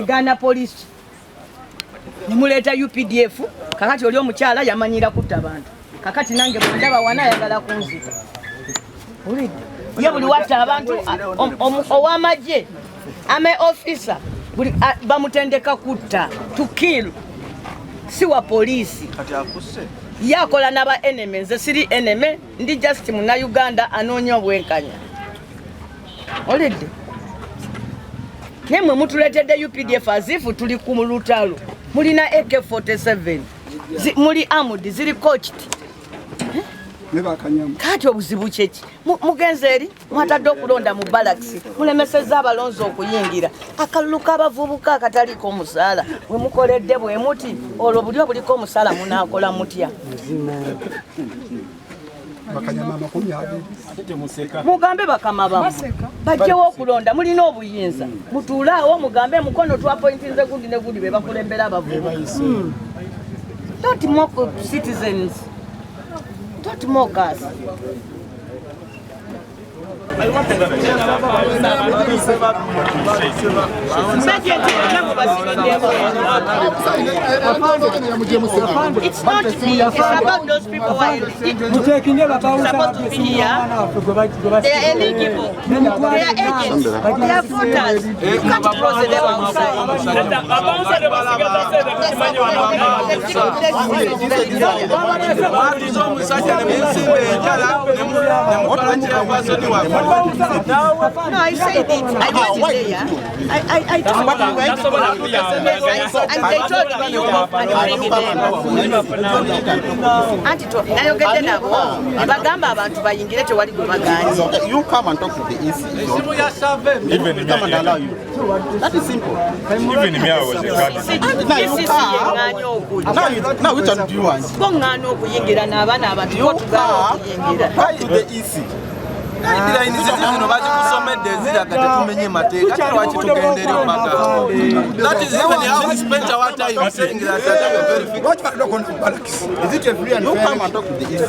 Ghana police nimuleta UPDF kakati oli omukyala yamanyira kutta abantu kakati nange bwandaba wana ayagala kunzita ulidi ye buli watta abantu owamagye ame officer buli bamutendeka kutta to kill si wa polisi kati akusse yakola naba enemy nze siri enemy ndi just muna Uganda anoonya obwenkanya ulidi nemwe mutuletedde UPDF azifu tuli ku lutalo mulina AK47 muli armored ziri coached kati obuzibu kyeki mugenze eri mwatadde okulonda mu barracks mulemeseza abalonzi okuyingira akalulu k'abavubuka akataliko omusaala we mukoledde bwe muti olwo buli obuliko omusaala munaakola mutya mugambe bakama bamu bajjewo okulonda mulina obuyinza mutuule awo mugambe Mukono twapointinze gundi ne gundi be bakulembera abavubuka don't mock citizens. Don't mock us. It's not me, it's about those people who are supposed to be here. They are eligible. They are agents. They are voters. You can't close them outside. No, I said it. I was there. I told you. And they told me you go and bring it there. You come and talk to the EC. Even if come and allow you. That is simple. Even if I was a now which one do you want? You come to the EC. That is even how we spent our time saying that is it a free and fair? You come and talk to the EC.